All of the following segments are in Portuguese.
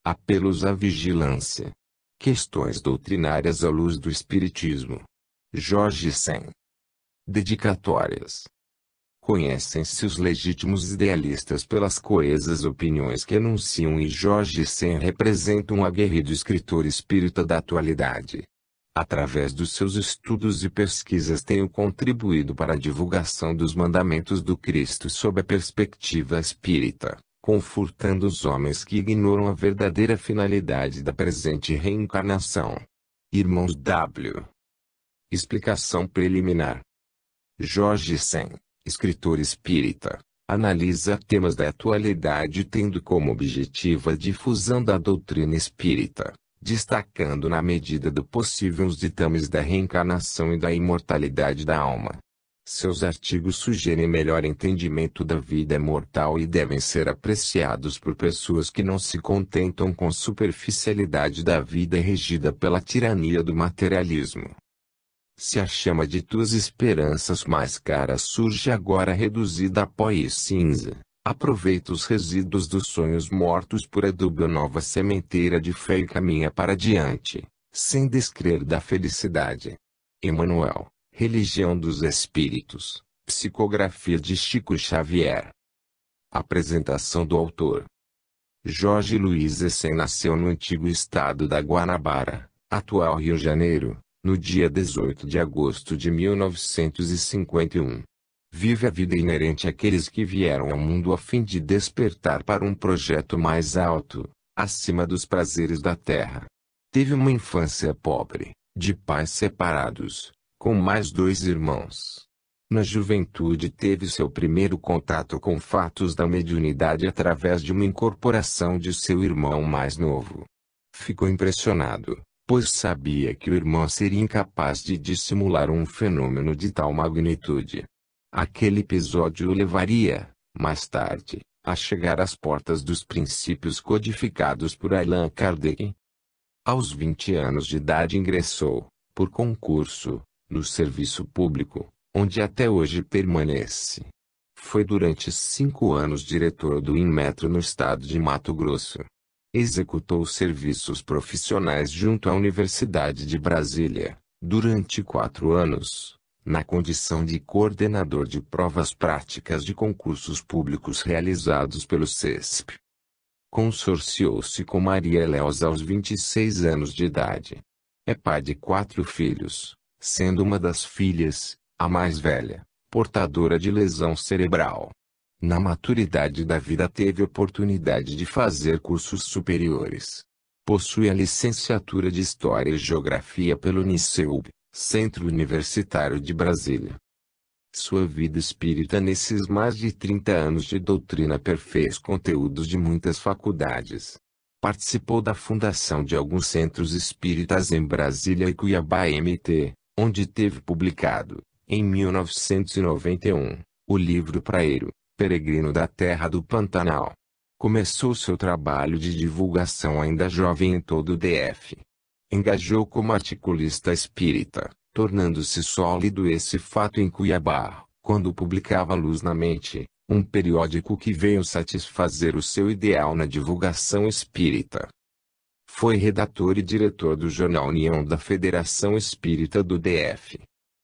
Apelos à vigilância. Questões doutrinárias à luz do Espiritismo. Jorge Sen. Dedicatórias. Conhecem-se os legítimos idealistas pelas coesas opiniões que enunciam, e Jorge Sen representa um aguerrido escritor espírita da atualidade. Através dos seus estudos e pesquisas tenho contribuído para a divulgação dos mandamentos do Cristo sob a perspectiva espírita, confortando os homens que ignoram a verdadeira finalidade da presente reencarnação. Irmãos W. Explicação preliminar. Jorge Sen, escritor espírita, analisa temas da atualidade tendo como objetivo a difusão da doutrina espírita, destacando na medida do possível os ditames da reencarnação e da imortalidade da alma. Seus artigos sugerem melhor entendimento da vida mortal e devem ser apreciados por pessoas que não se contentam com superficialidade da vida regida pela tirania do materialismo. Se a chama de tuas esperanças mais caras surge agora reduzida a pó e cinza, aproveita os resíduos dos sonhos mortos por adubo nova sementeira de fé e caminha para diante, sem descrer da felicidade. Emmanuel, Religião dos Espíritos, psicografia de Chico Xavier. Apresentação do autor. Jorge Luiz Sen nasceu no antigo estado da Guanabara, atual Rio de Janeiro, no dia 18 de agosto de 1951. Vive a vida inerente àqueles que vieram ao mundo a fim de despertar para um projeto mais alto, acima dos prazeres da terra. Teve uma infância pobre, de pais separados, com mais 2 irmãos. Na juventude teve seu primeiro contato com fatos da mediunidade através de uma incorporação de seu irmão mais novo. Ficou impressionado, pois sabia que o irmão seria incapaz de dissimular um fenômeno de tal magnitude. Aquele episódio o levaria, mais tarde, a chegar às portas dos princípios codificados por Allan Kardec. Aos 20 anos de idade ingressou, por concurso, no serviço público, onde até hoje permanece. Foi durante 5 anos diretor do Inmetro no estado de Mato Grosso. Executou serviços profissionais junto à Universidade de Brasília, durante 4 anos, na condição de coordenador de provas práticas de concursos públicos realizados pelo CESP. Consorciou-se com Maria Eleusa aos 26 anos de idade. É pai de 4 filhos, sendo uma das filhas, a mais velha, portadora de lesão cerebral. Na maturidade da vida teve oportunidade de fazer cursos superiores. Possui a licenciatura de História e Geografia pelo Uniceub, Centro Universitário de Brasília. Sua vida espírita nesses mais de 30 anos de doutrina perfez conteúdos de muitas faculdades. Participou da fundação de alguns centros espíritas em Brasília e Cuiabá MT, onde teve publicado, em 1991, o livro Praeiro, Peregrino da Terra do Pantanal. Começou seu trabalho de divulgação ainda jovem em todo o DF. Engajou como articulista espírita, tornando-se sólido esse fato em Cuiabá, quando publicava Luz na Mente, um periódico que veio satisfazer o seu ideal na divulgação espírita. Foi redator e diretor do jornal União da Federação Espírita do DF.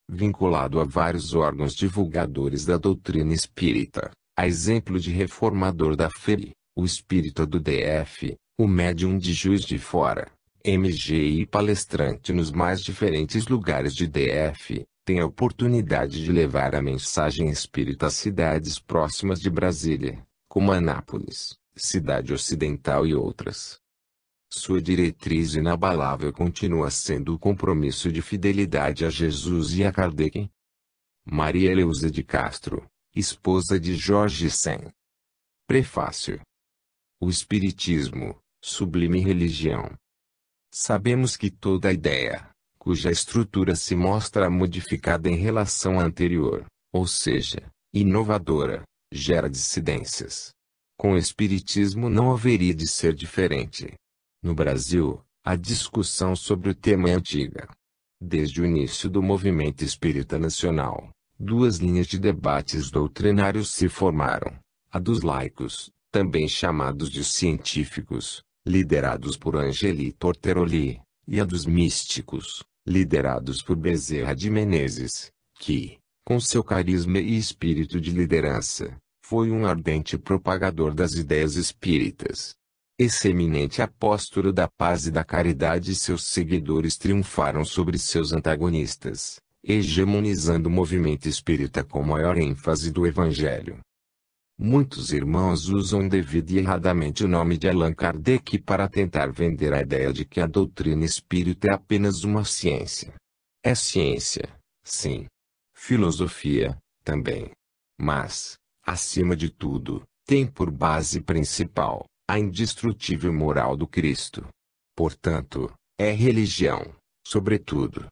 Vinculado a vários órgãos divulgadores da doutrina espírita, a exemplo de reformador da FERI, o Espírita do DF, o Médium de Juiz de Fora, MG e palestrante nos mais diferentes lugares de DF, tem a oportunidade de levar a mensagem espírita a cidades próximas de Brasília, como Anápolis, Cidade Ocidental e outras. Sua diretriz inabalável continua sendo o compromisso de fidelidade a Jesus e a Kardec. Maria Eleusa de Castro, esposa de Jorge Sen. Prefácio. O Espiritismo, sublime religião. Sabemos que toda ideia, cuja estrutura se mostra modificada em relação à anterior, ou seja, inovadora, gera dissidências. Com o Espiritismo não haveria de ser diferente. No Brasil, a discussão sobre o tema é antiga. Desde o início do movimento espírita nacional, 2 linhas de debates doutrinários se formaram: a dos laicos, também chamados de científicos, liderados por Angeli Torteroli, e a dos místicos, liderados por Bezerra de Menezes, que, com seu carisma e espírito de liderança, foi um ardente propagador das ideias espíritas. Esse eminente apóstolo da paz e da caridade e seus seguidores triunfaram sobre seus antagonistas, hegemonizando o movimento espírita com maior ênfase do Evangelho. Muitos irmãos usam devido e erradamente o nome de Allan Kardec para tentar vender a ideia de que a doutrina espírita é apenas uma ciência. É ciência, sim. Filosofia, também. Mas, acima de tudo, tem por base principal a indestrutível moral do Cristo. Portanto, é religião, sobretudo.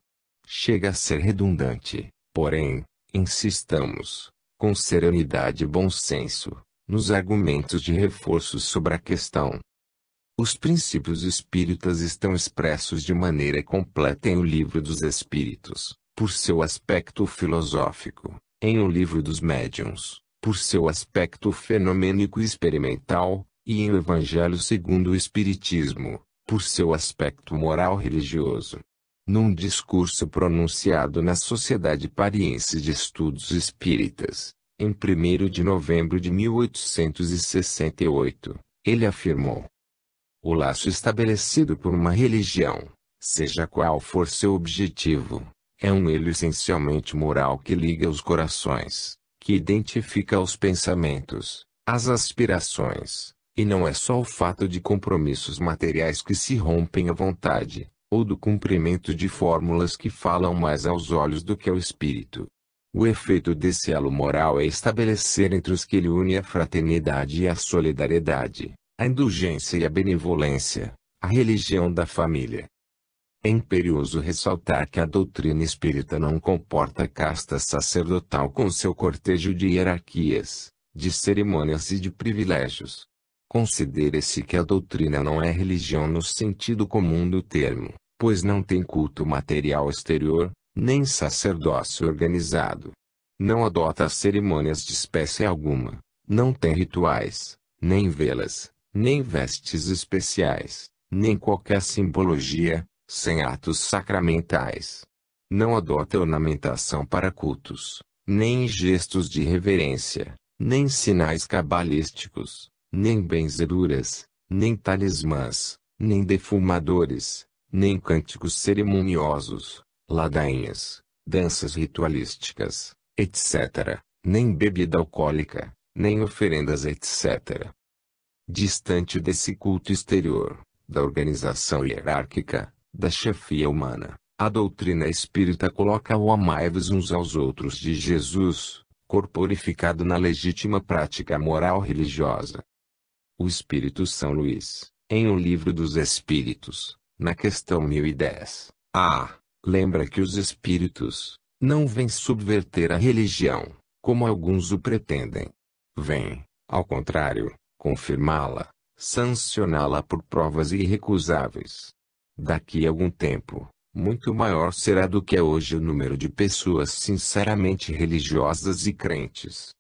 Chega a ser redundante, porém, insistamos, com serenidade e bom senso, nos argumentos de reforço sobre a questão. Os princípios espíritas estão expressos de maneira completa em O Livro dos Espíritos, por seu aspecto filosófico, em O Livro dos Médiuns, por seu aspecto fenomênico e experimental, e em O Evangelho segundo o Espiritismo, por seu aspecto moral religioso. Num discurso pronunciado na Sociedade Pariense de Estudos Espíritas, em 1º de novembro de 1868, ele afirmou: o laço estabelecido por uma religião, seja qual for seu objetivo, é um elo essencialmente moral que liga os corações, que identifica os pensamentos, as aspirações, e não é só o fato de compromissos materiais que se rompem à vontade, ou do cumprimento de fórmulas que falam mais aos olhos do que ao espírito. O efeito desse elo moral é estabelecer entre os que ele une a fraternidade e a solidariedade, a indulgência e a benevolência, a religião da família. É imperioso ressaltar que a doutrina espírita não comporta casta sacerdotal com seu cortejo de hierarquias, de cerimônias e de privilégios. Considere-se que a doutrina não é religião no sentido comum do termo, pois não tem culto material exterior, nem sacerdócio organizado. Não adota cerimônias de espécie alguma, não tem rituais, nem velas, nem vestes especiais, nem qualquer simbologia, sem atos sacramentais. Não adota ornamentação para cultos, nem gestos de reverência, nem sinais cabalísticos, nem benzeduras, nem talismãs, nem defumadores, nem cânticos cerimoniosos, ladainhas, danças ritualísticas, etc., nem bebida alcoólica, nem oferendas, etc. Distante desse culto exterior, da organização hierárquica, da chefia humana, a doutrina espírita coloca o amai-vos uns aos outros de Jesus, corporificado na legítima prática moral religiosa. O Espírito São Luís, em O Livro dos Espíritos, na questão 1010, lembra que os espíritos não vêm subverter a religião, como alguns o pretendem. Vêm, ao contrário, confirmá-la, sancioná-la por provas irrecusáveis. Daqui a algum tempo, muito maior será do que é hoje o número de pessoas sinceramente religiosas e crentes.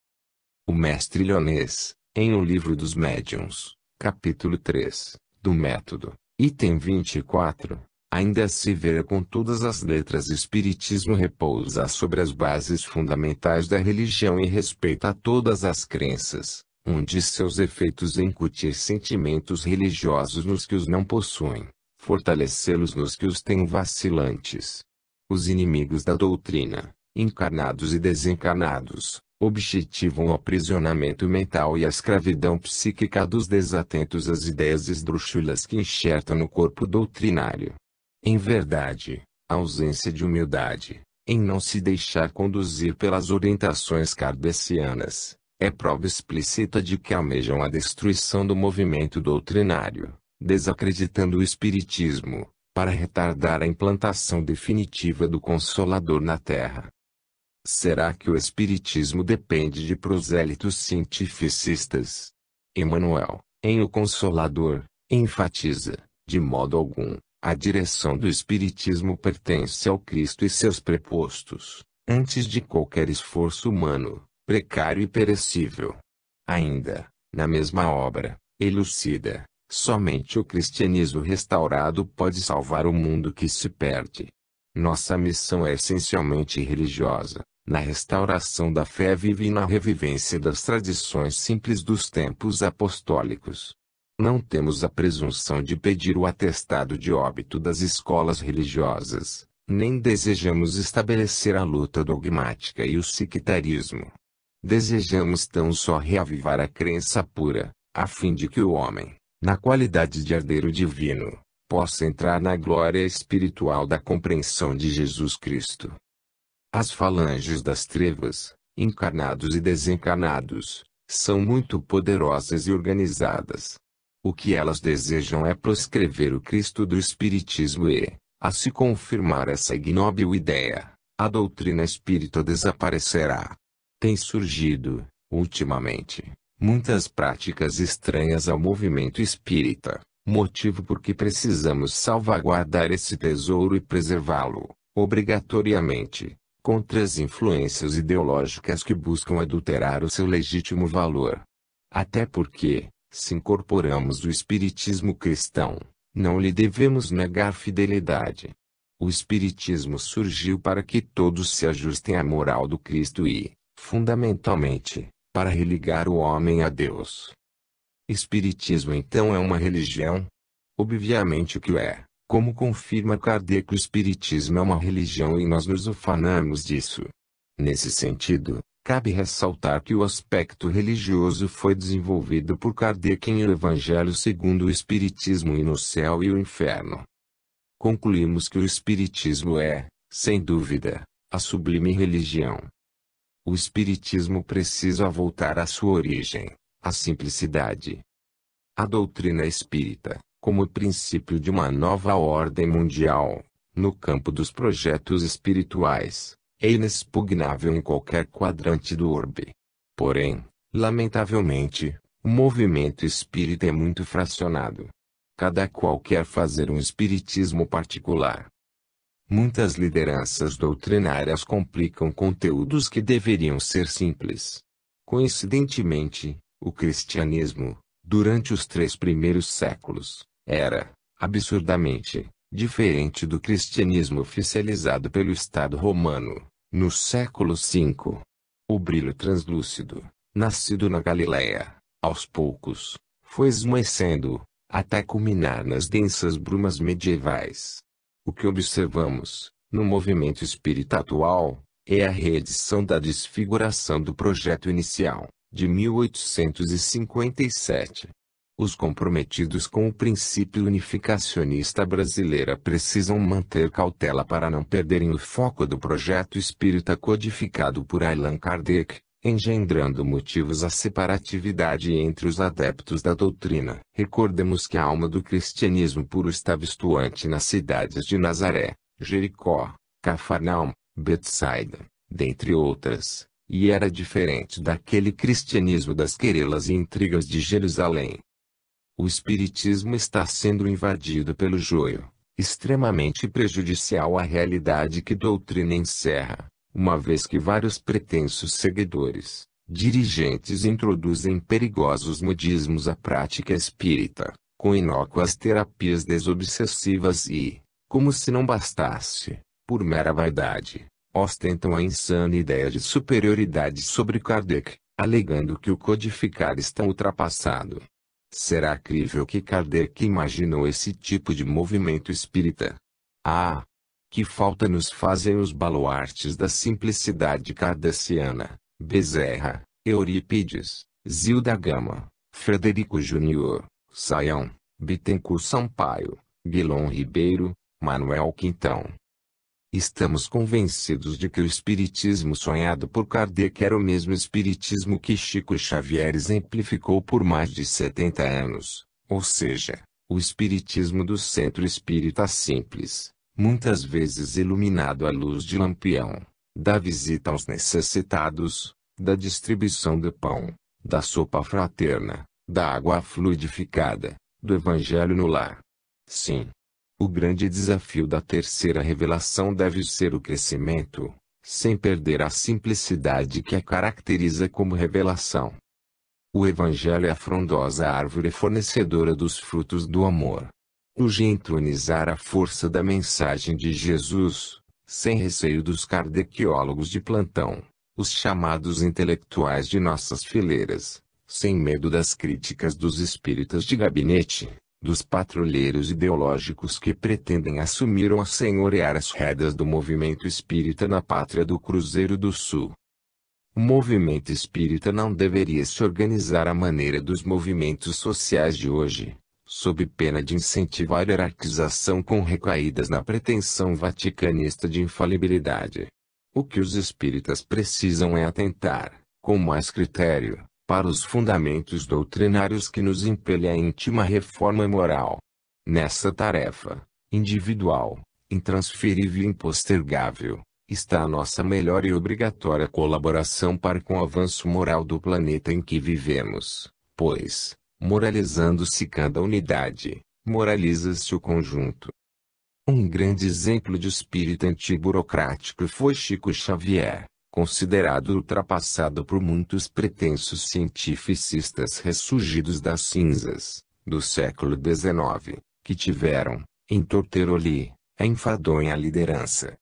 O mestre Lyonês, em O Livro dos Médiuns, capítulo 3, do Método, item 24, ainda se vê com todas as letras: Espiritismo repousa sobre as bases fundamentais da religião e respeita a todas as crenças, um de seus efeitos é incutir sentimentos religiosos nos que os não possuem, fortalecê-los nos que os têm vacilantes. Os inimigos da doutrina, encarnados e desencarnados, objetivam o aprisionamento mental e a escravidão psíquica dos desatentos às ideias esdrúxulas que enxertam no corpo doutrinário. Em verdade, a ausência de humildade, em não se deixar conduzir pelas orientações kardecianas, é prova explícita de que almejam a destruição do movimento doutrinário, desacreditando o espiritismo, para retardar a implantação definitiva do Consolador na Terra. Será que o espiritismo depende de prosélitos cientificistas? Emmanuel, em O Consolador, enfatiza, de modo algum, a direção do espiritismo pertence ao Cristo e seus prepostos, antes de qualquer esforço humano, precário e perecível. Ainda, na mesma obra, elucida, Somente o cristianismo restaurado pode salvar o mundo que se perde. Nossa missão é essencialmente religiosa, na restauração da fé viva e na revivência das tradições simples dos tempos apostólicos. Não temos a presunção de pedir o atestado de óbito das escolas religiosas, nem desejamos estabelecer a luta dogmática e o sectarismo. Desejamos tão só reavivar a crença pura, a fim de que o homem, na qualidade de herdeiro divino, possa entrar na glória espiritual da compreensão de Jesus Cristo. As falanges das trevas, encarnados e desencarnados, são muito poderosas e organizadas. O que elas desejam é proscrever o Cristo do Espiritismo e, a se confirmar essa ignóbil ideia, a doutrina espírita desaparecerá. Tem surgido, ultimamente, muitas práticas estranhas ao movimento espírita, motivo por que precisamos salvaguardar esse tesouro e preservá-lo, obrigatoriamente, contra as influências ideológicas que buscam adulterar o seu legítimo valor. Até porque, se incorporamos o espiritismo cristão, não lhe devemos negar fidelidade. O espiritismo surgiu para que todos se ajustem à moral do Cristo e, fundamentalmente, para religar o homem a Deus. Espiritismo então é uma religião? Obviamente que o é. Como confirma Kardec, o Espiritismo é uma religião e nós nos ufanamos disso. Nesse sentido, cabe ressaltar que o aspecto religioso foi desenvolvido por Kardec em O Evangelho segundo o Espiritismo e no Céu e o Inferno. Concluímos que o Espiritismo é, sem dúvida, a sublime religião. O Espiritismo precisa voltar à sua origem, à simplicidade. A doutrina espírita, como princípio de uma nova ordem mundial, no campo dos projetos espirituais, é inexpugnável em qualquer quadrante do orbe. Porém, lamentavelmente, o movimento espírita é muito fracionado. Cada qual quer fazer um espiritismo particular. Muitas lideranças doutrinárias complicam conteúdos que deveriam ser simples. Coincidentemente, o cristianismo, durante os 3 primeiros séculos, era, absurdamente, diferente do cristianismo oficializado pelo Estado romano, no século V. O brilho translúcido, nascido na Galileia, aos poucos, foi esmoecendo, até culminar nas densas brumas medievais. O que observamos, no movimento espírita atual, é a reedição da desfiguração do projeto inicial, de 1857. Os comprometidos com o princípio unificacionista brasileira precisam manter cautela para não perderem o foco do projeto espírita codificado por Allan Kardec, engendrando motivos à separatividade entre os adeptos da doutrina. Recordemos que a alma do cristianismo puro estava atuante nas cidades de Nazaré, Jericó, Cafarnaum, Betsaida, dentre outras, e era diferente daquele cristianismo das querelas e intrigas de Jerusalém. O espiritismo está sendo invadido pelo joio, extremamente prejudicial à realidade que doutrina encerra, uma vez que vários pretensos seguidores, dirigentes introduzem perigosos modismos à prática espírita, com inócuas terapias desobsessivas e, como se não bastasse, por mera vaidade, ostentam a insana ideia de superioridade sobre Kardec, alegando que o codificar está ultrapassado. Será crível que Kardec imaginou esse tipo de movimento espírita? Ah! Que falta nos fazem os baluartes da simplicidade kardeciana, Bezerra, Eurípides, Zilda Gama, Frederico Júnior, Saião, Bittencourt Sampaio, Guilom Ribeiro, Manuel Quintão. Estamos convencidos de que o espiritismo sonhado por Kardec era o mesmo espiritismo que Chico Xavier exemplificou por mais de 70 anos, ou seja, o espiritismo do centro espírita simples, muitas vezes iluminado à luz de lampião, da visita aos necessitados, da distribuição do pão, da sopa fraterna, da água fluidificada, do evangelho no lar. Sim. O grande desafio da terceira revelação deve ser o crescimento, sem perder a simplicidade que a caracteriza como revelação. O Evangelho é a frondosa árvore fornecedora dos frutos do amor. Urge entronizar a força da mensagem de Jesus, sem receio dos kardeciólogos de plantão, os chamados intelectuais de nossas fileiras, sem medo das críticas dos espíritas de gabinete, dos patrulheiros ideológicos que pretendem assumir ou assenhorear as rédeas do movimento espírita na pátria do Cruzeiro do Sul. O movimento espírita não deveria se organizar à maneira dos movimentos sociais de hoje, sob pena de incentivar hierarquização com recaídas na pretensão vaticanista de infalibilidade. O que os espíritas precisam é atentar, com mais critério, para os fundamentos doutrinários que nos impelem à íntima reforma moral. Nessa tarefa, individual, intransferível e impostergável, está a nossa melhor e obrigatória colaboração para com o avanço moral do planeta em que vivemos, pois, moralizando-se cada unidade, moraliza-se o conjunto. Um grande exemplo de espírito antiburocrático foi Chico Xavier, considerado ultrapassado por muitos pretensos cientificistas ressurgidos das cinzas do século XIX, que tiveram, em Torteroli, a enfadonha liderança.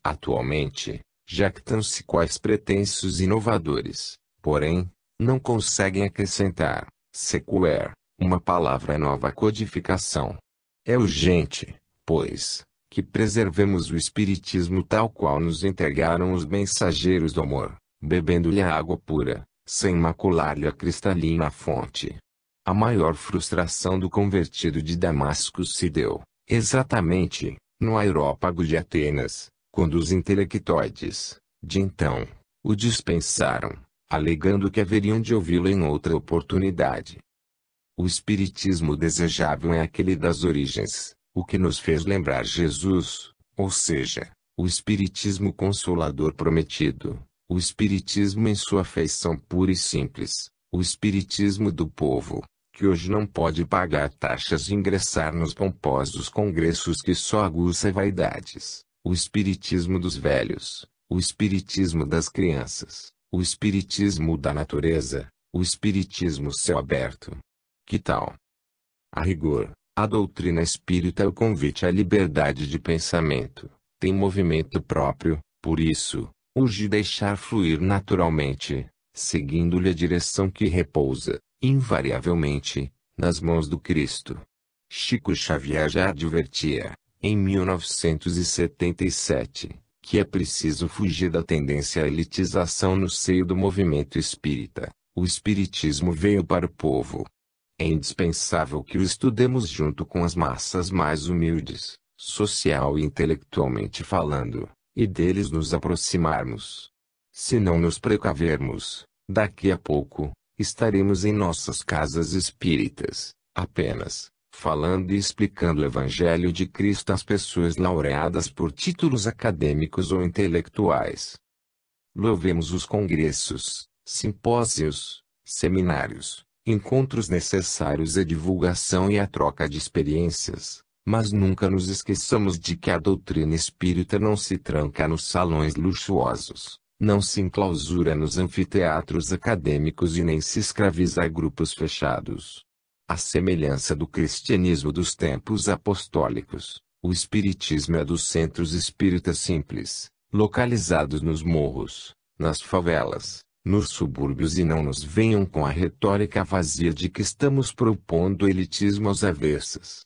Atualmente, jactam-se quais pretensos inovadores, porém, não conseguem acrescentar, sequer, uma palavra nova à codificação. É urgente, pois, que preservemos o espiritismo tal qual nos entregaram os mensageiros do amor, bebendo-lhe a água pura, sem macular-lhe a cristalina fonte. A maior frustração do convertido de Damasco se deu, exatamente, no aerópago de Atenas, quando os intelectoides, de então, o dispensaram, alegando que haveriam de ouvi-lo em outra oportunidade. O espiritismo desejável é aquele das origens, o que nos fez lembrar Jesus, ou seja, o espiritismo consolador prometido, o espiritismo em sua feição pura e simples, o espiritismo do povo, que hoje não pode pagar taxas e ingressar nos pomposos congressos que só aguça vaidades, o espiritismo dos velhos, o espiritismo das crianças, o espiritismo da natureza, o espiritismo céu aberto. Que tal? A rigor, a doutrina espírita é o convite à liberdade de pensamento, tem movimento próprio, por isso, urge deixar fluir naturalmente, seguindo-lhe a direção que repousa, invariavelmente, nas mãos do Cristo. Chico Xavier já advertia, em 1977, que é preciso fugir da tendência à elitização no seio do movimento espírita. O espiritismo veio para o povo. É indispensável que o estudemos junto com as massas mais humildes, social e intelectualmente falando, e deles nos aproximarmos. Se não nos precavermos, daqui a pouco, estaremos em nossas casas espíritas, apenas, falando e explicando o Evangelho de Cristo às pessoas laureadas por títulos acadêmicos ou intelectuais. Louvemos os congressos, simpósios, seminários, encontros necessários à divulgação e à troca de experiências, mas nunca nos esqueçamos de que a doutrina espírita não se tranca nos salões luxuosos, não se enclausura nos anfiteatros acadêmicos e nem se escraviza a grupos fechados. À semelhança do cristianismo dos tempos apostólicos, o espiritismo é dos centros espíritas simples, localizados nos morros, nas favelas, nos subúrbios, e não nos venham com a retórica vazia de que estamos propondo elitismo às avessas.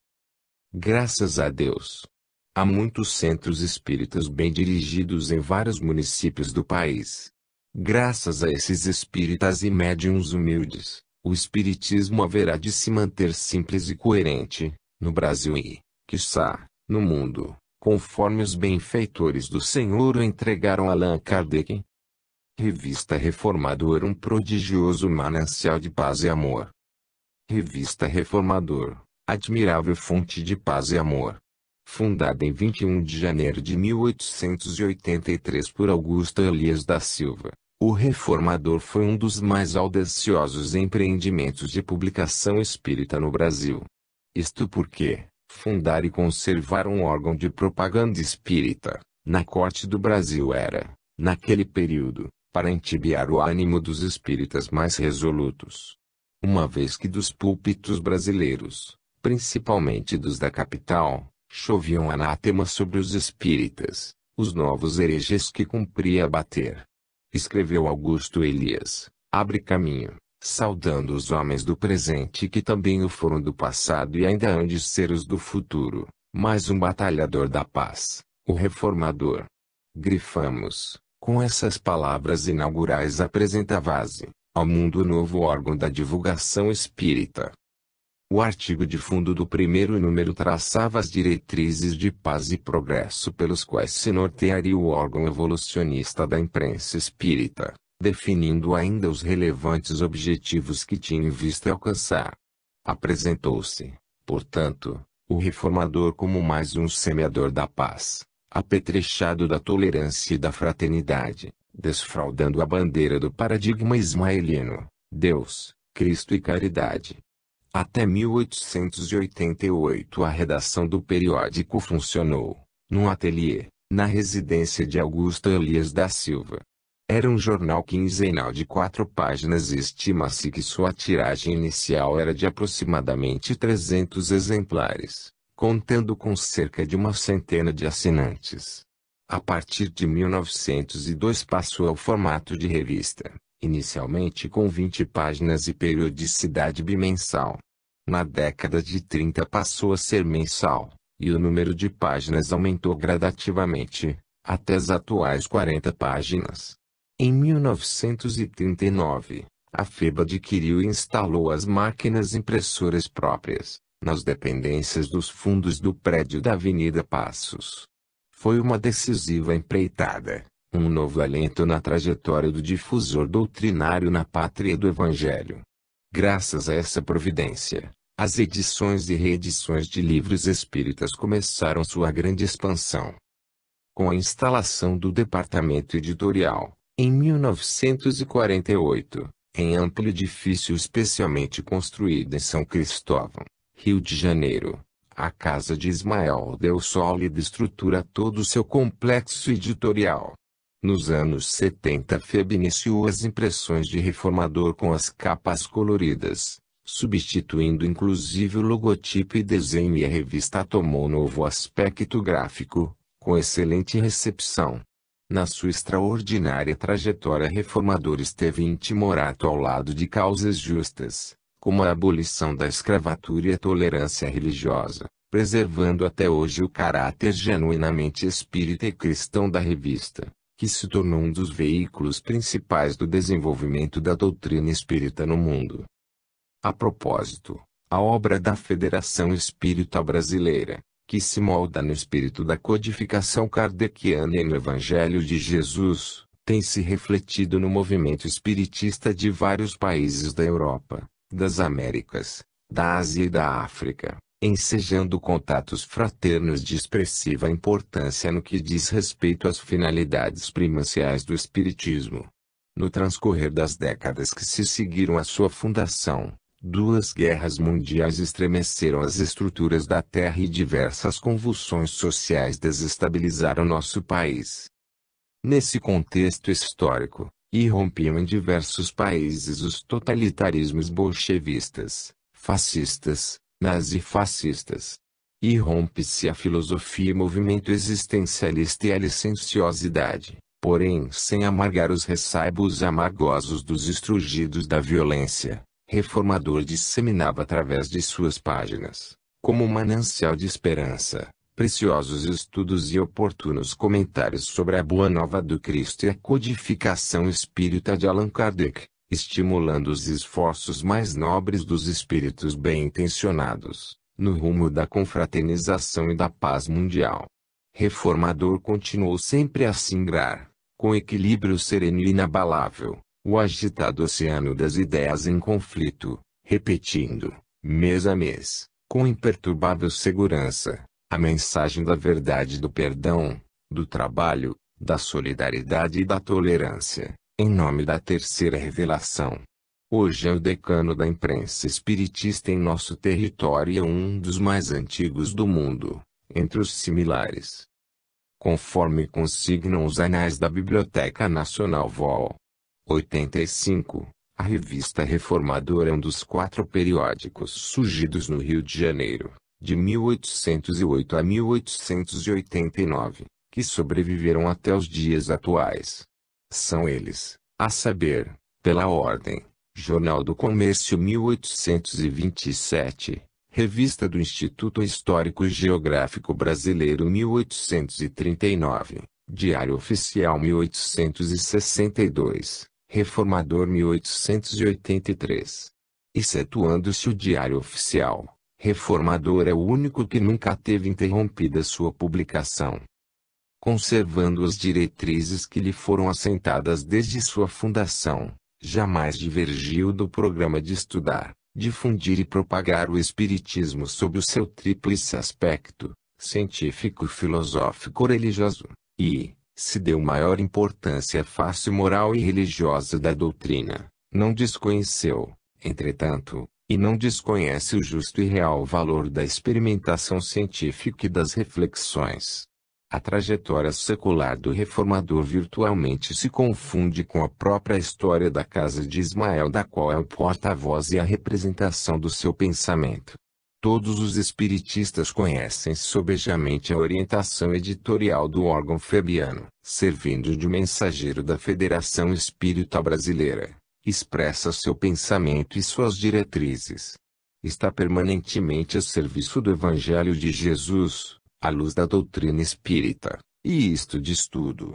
Graças a Deus, há muitos centros espíritas bem dirigidos em vários municípios do país. Graças a esses espíritas e médiuns humildes, o espiritismo haverá de se manter simples e coerente, no Brasil e, quiçá, no mundo, conforme os benfeitores do Senhor o entregaram a Allan Kardec. Revista Reformador, um prodigioso manancial de paz e amor. Revista Reformador, admirável fonte de paz e amor. Fundada em 21 de janeiro de 1883 por Augusto Elias da Silva, o Reformador foi um dos mais audaciosos empreendimentos de publicação espírita no Brasil. Isto porque, fundar e conservar um órgão de propaganda espírita, na corte do Brasil era, naquele período, para entibiar o ânimo dos espíritas mais resolutos. uma vez que dos púlpitos brasileiros, principalmente dos da capital, choviam anátemas sobre os espíritas, os novos hereges que cumpria abater. Escreveu Augusto Elias, abre caminho, saudando os homens do presente que também o foram do passado e ainda hão de ser os do futuro, mais um batalhador da paz, o reformador. Grifamos, com essas palavras inaugurais apresentava-se ao mundo o novo órgão da divulgação espírita. O artigo de fundo do primeiro número traçava as diretrizes de paz e progresso pelos quais se nortearia o órgão evolucionista da imprensa espírita, definindo ainda os relevantes objetivos que tinha em vista alcançar. Apresentou-se, portanto, o reformador como mais um semeador da paz, apetrechado da tolerância e da fraternidade, desfraldando a bandeira do paradigma ismaelino, Deus, Cristo e caridade. Até 1888 a redação do periódico funcionou, num ateliê, na residência de Augusto Elias da Silva. Era um jornal quinzenal de 4 páginas e estima-se que sua tiragem inicial era de aproximadamente 300 exemplares, contando com cerca de uma centena de assinantes. A partir de 1902 passou ao formato de revista, inicialmente com 20 páginas e periodicidade bimensal. Na década de 30 passou a ser mensal, e o número de páginas aumentou gradativamente, até as atuais 40 páginas. Em 1939, a FEB adquiriu e instalou as máquinas impressoras próprias, nas dependências dos fundos do prédio da Avenida Passos. Foi uma decisiva empreitada, um novo alento na trajetória do difusor doutrinário na pátria do Evangelho. Graças a essa providência, as edições e reedições de livros espíritas começaram sua grande expansão. Com a instalação do departamento editorial, em 1948, em amplo edifício especialmente construído em São Cristóvão, Rio de Janeiro, a Casa de Ismael deu sólida estrutura a todo o seu complexo editorial. Nos anos 70 a FEB iniciou as impressões de Reformador com as capas coloridas, substituindo inclusive o logotipo e desenho, e a revista tomou novo aspecto gráfico, com excelente recepção. Na sua extraordinária trajetória Reformador esteve em timorato ao lado de causas justas, como a abolição da escravatura e a tolerância religiosa, preservando até hoje o caráter genuinamente espírita e cristão da revista, que se tornou um dos veículos principais do desenvolvimento da doutrina espírita no mundo. A propósito, a obra da Federação Espírita Brasileira, que se molda no espírito da codificação kardeciana e no Evangelho de Jesus, tem se refletido no movimento espiritista de vários países da Europa, das Américas, da Ásia e da África, ensejando contatos fraternos de expressiva importância no que diz respeito às finalidades primordiais do Espiritismo. No transcorrer das décadas que se seguiram à sua fundação, 2 guerras mundiais estremeceram as estruturas da Terra e diversas convulsões sociais desestabilizaram nosso país. Nesse contexto histórico, irrompiam em diversos países os totalitarismos bolchevistas, fascistas, nazifascistas. Irrompe-se a filosofia e movimento existencialista e a licenciosidade, porém sem amargar os ressaibos amargosos dos estrugidos da violência. Reformador disseminava através de suas páginas, como um manancial de esperança, preciosos estudos e oportunos comentários sobre a Boa Nova do Cristo e a codificação espírita de Allan Kardec, estimulando os esforços mais nobres dos espíritos bem-intencionados, no rumo da confraternização e da paz mundial. Reformador continuou sempre a singrar, com equilíbrio sereno e inabalável, o agitado oceano das ideias em conflito, repetindo, mês a mês, com imperturbável segurança, a mensagem da verdade, do perdão, do trabalho, da solidariedade e da tolerância, em nome da terceira revelação. Hoje é o decano da imprensa espiritista em nosso território e um dos mais antigos do mundo, entre os similares. Conforme consignam os anais da Biblioteca Nacional Vol. 85, A Revista Reformadora é um dos 4 periódicos surgidos no Rio de Janeiro, de 1808 a 1889, que sobreviveram até os dias atuais. São eles, a saber, pela ordem, Jornal do Comércio 1827, Revista do Instituto Histórico e Geográfico Brasileiro 1839, Diário Oficial 1862, Reformador 1883. Excetuando-se o Diário Oficial, Reformador é o único que nunca teve interrompida sua publicação. Conservando as diretrizes que lhe foram assentadas desde sua fundação, jamais divergiu do programa de estudar, difundir e propagar o Espiritismo sob o seu tríplice aspecto, científico, filosófico, religioso, e, se deu maior importância à face moral e religiosa da doutrina, não desconheceu, entretanto, e não desconhece o justo e real valor da experimentação científica e das reflexões. A trajetória secular do reformador virtualmente se confunde com a própria história da casa de Ismael, da qual é o porta-voz e a representação do seu pensamento. Todos os espiritistas conhecem sobejamente a orientação editorial do órgão febiano, servindo de mensageiro da Federação Espírita Brasileira, expressa seu pensamento e suas diretrizes. Está permanentemente a serviço do Evangelho de Jesus, à luz da doutrina espírita, e isto diz tudo.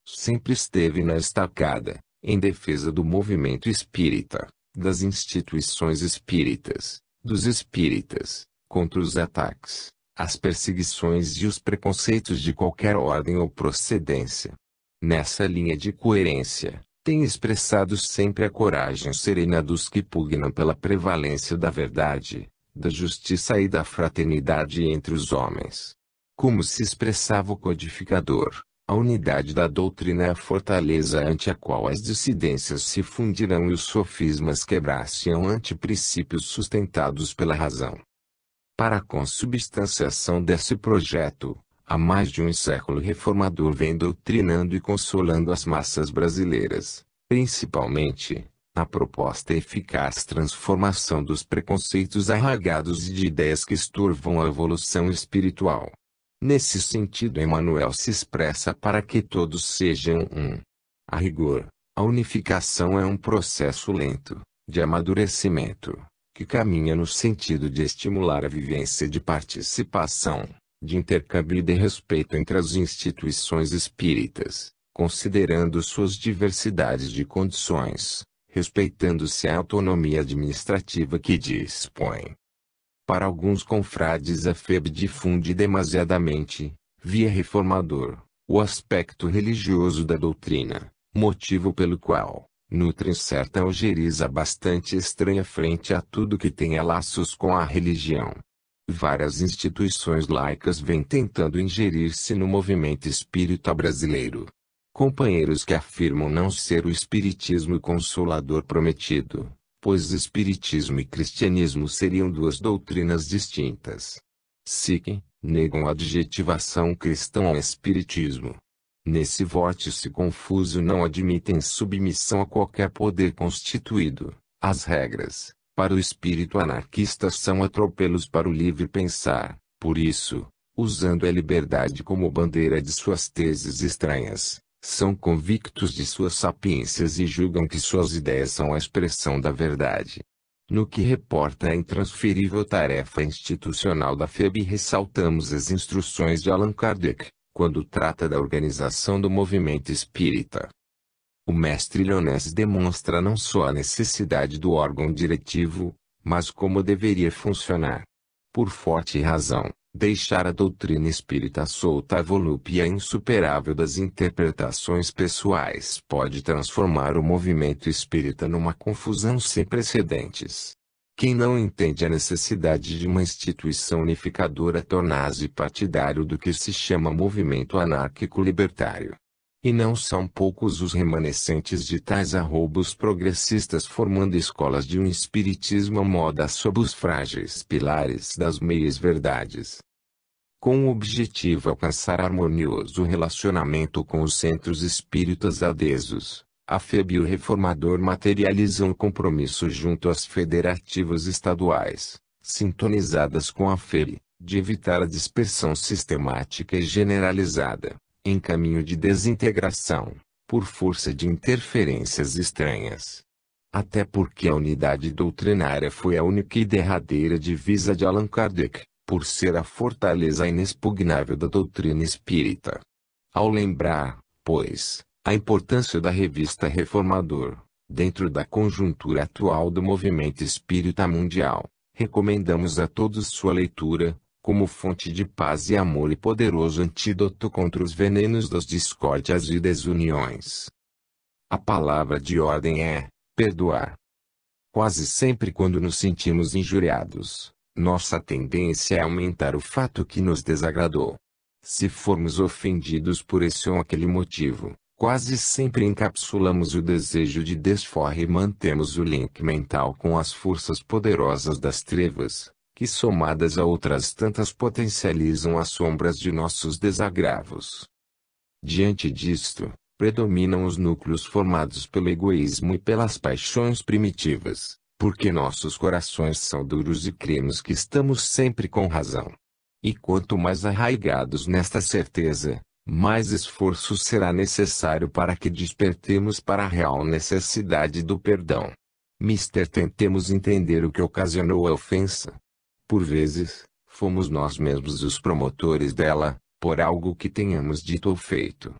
Sempre esteve na estacada, em defesa do movimento espírita, das instituições espíritas, dos espíritas, contra os ataques, as perseguições e os preconceitos de qualquer ordem ou procedência. Nessa linha de coerência, tem expressado sempre a coragem serena dos que pugnam pela prevalência da verdade, da justiça e da fraternidade entre os homens. Como se expressava o codificador, a unidade da doutrina é a fortaleza ante a qual as dissidências se fundirão e os sofismas quebrar-se-ão ante princípios sustentados pela razão. Para a consubstanciação desse projeto, há mais de um século o reformador vem doutrinando e consolando as massas brasileiras, principalmente, na proposta eficaz transformação dos preconceitos arraigados e de ideias que estorvam a evolução espiritual. Nesse sentido, Emmanuel se expressa para que todos sejam um. A rigor, a unificação é um processo lento, de amadurecimento, que caminha no sentido de estimular a vivência de participação, de intercâmbio e de respeito entre as instituições espíritas, considerando suas diversidades de condições, respeitando-se a autonomia administrativa que dispõe. Para alguns confrades a FEB difunde demasiadamente, via reformador, o aspecto religioso da doutrina, motivo pelo qual nutrem certa ojeriza bastante estranha frente a tudo que tenha laços com a religião. Várias instituições laicas vêm tentando ingerir-se no movimento espírita brasileiro. Companheiros que afirmam não ser o espiritismo consolador prometido, pois espiritismo e cristianismo seriam duas doutrinas distintas. SIC, negam a adjetivação cristã ao espiritismo. Nesse vórtice confuso não admitem submissão a qualquer poder constituído. As regras, para o espírito anarquista, são atropelos para o livre pensar. Por isso, usando a liberdade como bandeira de suas teses estranhas, são convictos de suas sapiências e julgam que suas ideias são a expressão da verdade. No que reporta a intransferível tarefa institucional da FEB, ressaltamos as instruções de Allan Kardec, quando trata da organização do movimento espírita. O mestre Lyonès demonstra não só a necessidade do órgão diretivo, mas como deveria funcionar. Por forte razão, deixar a doutrina espírita solta à volúpia insuperável das interpretações pessoais pode transformar o movimento espírita numa confusão sem precedentes. Quem não entende a necessidade de uma instituição unificadora torna-se partidário do que se chama movimento anárquico libertário. E não são poucos os remanescentes de tais arroubos progressistas formando escolas de um espiritismo à moda sob os frágeis pilares das meias-verdades. Com o objetivo de alcançar harmonioso relacionamento com os centros espíritas adesos, A FEB e o Reformador materializam o compromisso junto às federativas estaduais, sintonizadas com a FEB, de evitar a dispersão sistemática e generalizada, em caminho de desintegração, por força de interferências estranhas. Até porque a unidade doutrinária foi a única e derradeira divisa de Allan Kardec, por ser a fortaleza inexpugnável da doutrina espírita. Ao lembrar, pois, a importância da revista Reformador, dentro da conjuntura atual do movimento espírita mundial, recomendamos a todos sua leitura, como fonte de paz e amor e poderoso antídoto contra os venenos das discórdias e desuniões. A palavra de ordem é perdoar. Quase sempre quando nos sentimos injuriados, nossa tendência é aumentar o fato que nos desagradou. Se formos ofendidos por esse ou aquele motivo, quase sempre encapsulamos o desejo de desforra e mantemos o link mental com as forças poderosas das trevas, que somadas a outras tantas potencializam as sombras de nossos desagravos. Diante disto, predominam os núcleos formados pelo egoísmo e pelas paixões primitivas, porque nossos corações são duros e cremos que estamos sempre com razão. E quanto mais arraigados nesta certeza, mais esforço será necessário para que despertemos para a real necessidade do perdão. Tentemos entender o que ocasionou a ofensa. Por vezes, fomos nós mesmos os promotores dela, por algo que tenhamos dito ou feito.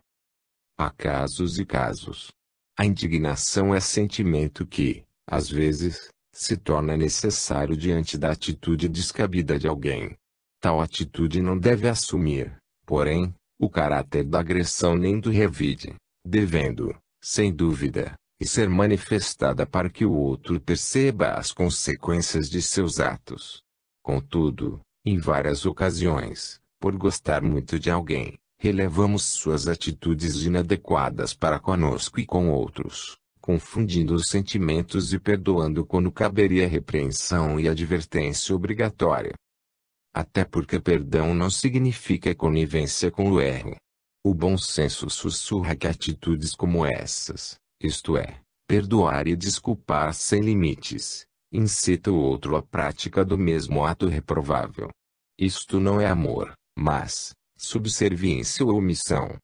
Há casos e casos. A indignação é sentimento que, às vezes, se torna necessário diante da atitude descabida de alguém. Tal atitude não deve assumir, porém, o caráter da agressão nem do revide, devendo, sem dúvida, e ser manifestada para que o outro perceba as consequências de seus atos. Contudo, em várias ocasiões, por gostar muito de alguém, relevamos suas atitudes inadequadas para conosco e com outros, confundindo os sentimentos e perdoando quando caberia repreensão e advertência obrigatória. Até porque perdão não significa conivência com o erro. O bom senso sussurra que atitudes como essas, isto é, perdoar e desculpar sem limites, incita o outro à prática do mesmo ato reprovável. Isto não é amor, mas subserviência ou omissão.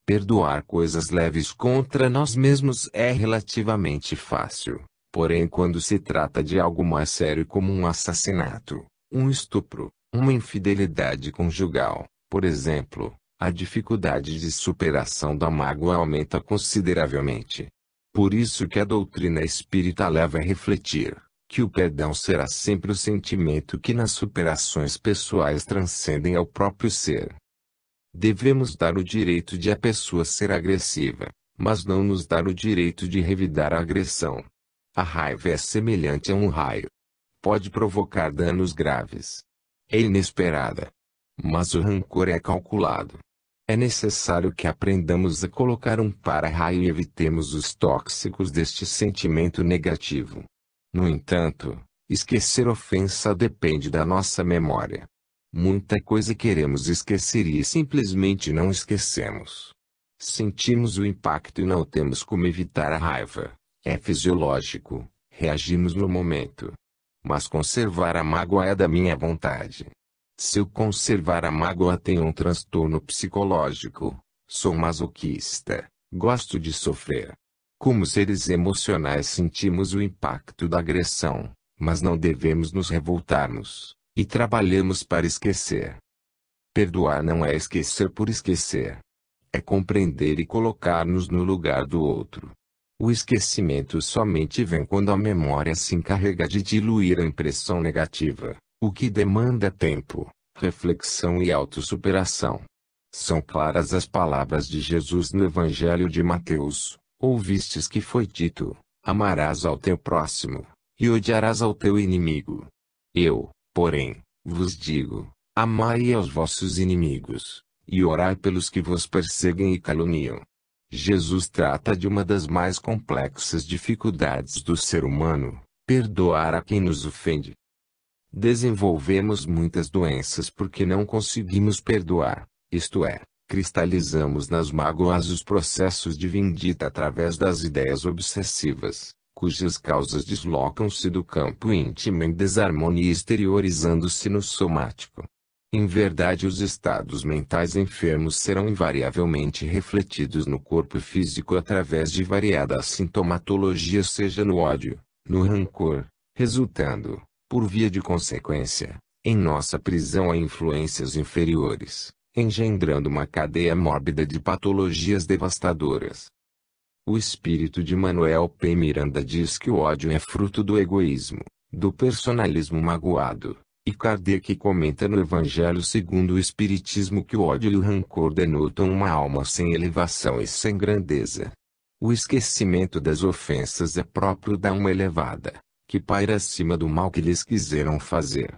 Perdoar coisas leves contra nós mesmos é relativamente fácil, porém quando se trata de algo mais sério como um assassinato, um estupro, uma infidelidade conjugal, por exemplo, a dificuldade de superação da mágoa aumenta consideravelmente. Por isso que a doutrina espírita leva a refletir que o perdão será sempre o sentimento que nas superações pessoais transcendem ao próprio ser. Devemos dar o direito de a pessoa ser agressiva, mas não nos dar o direito de revidar a agressão. A raiva é semelhante a um raio. Pode provocar danos graves. É inesperada. Mas o rancor é calculado. É necessário que aprendamos a colocar um para-raio e evitemos os tóxicos deste sentimento negativo. No entanto, esquecer ofensa depende da nossa memória. Muita coisa queremos esquecer e simplesmente não esquecemos. Sentimos o impacto e não temos como evitar a raiva. É fisiológico, reagimos no momento. Mas conservar a mágoa é da minha vontade. Se eu conservar a mágoa tenho um transtorno psicológico, sou masoquista, gosto de sofrer. Como seres emocionais sentimos o impacto da agressão, mas não devemos nos revoltarmos, e trabalhamos para esquecer. Perdoar não é esquecer por esquecer. É compreender e colocar-nos no lugar do outro. O esquecimento somente vem quando a memória se encarrega de diluir a impressão negativa, o que demanda tempo, reflexão e autossuperação. São claras as palavras de Jesus no Evangelho de Mateus: ouvistes que foi dito, amarás ao teu próximo, e odiarás ao teu inimigo. Eu, porém, vos digo, amai aos vossos inimigos, e orai pelos que vos perseguem e caluniam. Jesus trata de uma das mais complexas dificuldades do ser humano, perdoar a quem nos ofende. Desenvolvemos muitas doenças porque não conseguimos perdoar, isto é, Cristalizamos nas mágoas os processos de vindita através das ideias obsessivas, cujas causas deslocam-se do campo íntimo em desarmonia exteriorizando-se no somático. Em verdade, os estados mentais enfermos serão invariavelmente refletidos no corpo físico através de variada sintomatologia, seja no ódio, no rancor, resultando, por via de consequência, em nossa prisão a influências inferiores, engendrando uma cadeia mórbida de patologias devastadoras. O espírito de Manuel P. Miranda diz que o ódio é fruto do egoísmo, do personalismo magoado, e Kardec comenta no Evangelho segundo o Espiritismo que o ódio e o rancor denotam uma alma sem elevação e sem grandeza. O esquecimento das ofensas é próprio da alma elevada, que paira acima do mal que lhes quiseram fazer.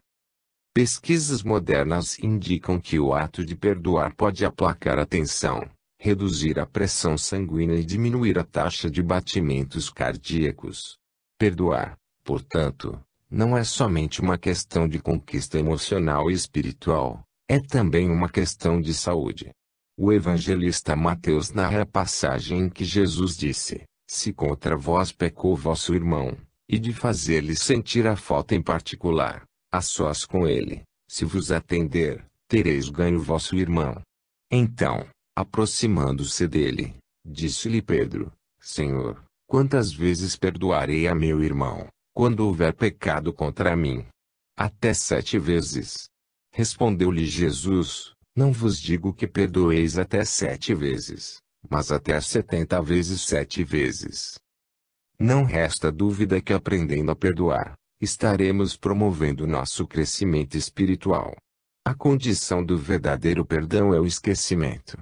Pesquisas modernas indicam que o ato de perdoar pode aplacar a tensão, reduzir a pressão sanguínea e diminuir a taxa de batimentos cardíacos. Perdoar, portanto, não é somente uma questão de conquista emocional e espiritual, é também uma questão de saúde. O evangelista Mateus narra a passagem em que Jesus disse: "Se contra vós pecou vosso irmão, e de fazer-lhe sentir a falta em particular, a sós com ele, se vos atender, tereis ganho vosso irmão." Então, aproximando-se dele, disse-lhe Pedro: "Senhor, quantas vezes perdoarei a meu irmão, quando houver pecado contra mim? Até 7 vezes?" Respondeu-lhe Jesus: "Não vos digo que perdoeis até 7 vezes, mas até 70 vezes 7 vezes." Não resta dúvida que aprendendo a perdoar, estaremos promovendo nosso crescimento espiritual. A condição do verdadeiro perdão é o esquecimento.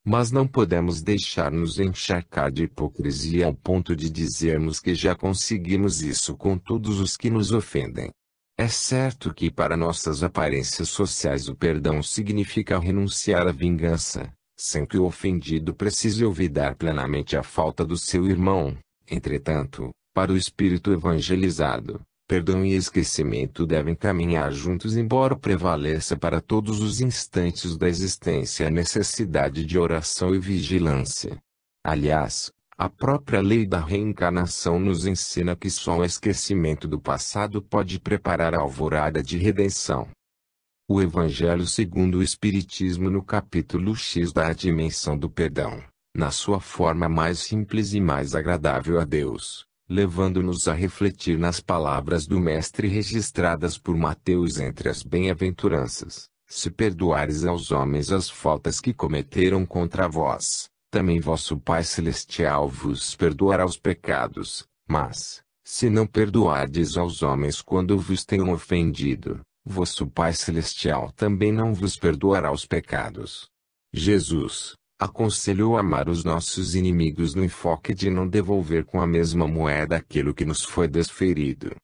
Mas não podemos deixar-nos encharcar de hipocrisia ao ponto de dizermos que já conseguimos isso com todos os que nos ofendem. É certo que para nossas aparências sociais o perdão significa renunciar à vingança, sem que o ofendido precise olvidar plenamente a falta do seu irmão. Entretanto, para o espírito evangelizado, perdão e esquecimento devem caminhar juntos, embora prevaleça para todos os instantes da existência a necessidade de oração e vigilância. Aliás, a própria lei da reencarnação nos ensina que só o esquecimento do passado pode preparar a alvorada de redenção. O Evangelho segundo o Espiritismo no capítulo X dá a dimensão do perdão, na sua forma mais simples e mais agradável a Deus, levando-nos a refletir nas palavras do Mestre registradas por Mateus entre as bem-aventuranças: "Se perdoares aos homens as faltas que cometeram contra vós, também vosso Pai Celestial vos perdoará os pecados. Mas, se não perdoardes aos homens quando vos tenham ofendido, vosso Pai Celestial também não vos perdoará os pecados." Jesus aconselhou amar os nossos inimigos no enfoque de não devolver com a mesma moeda aquilo que nos foi desferido.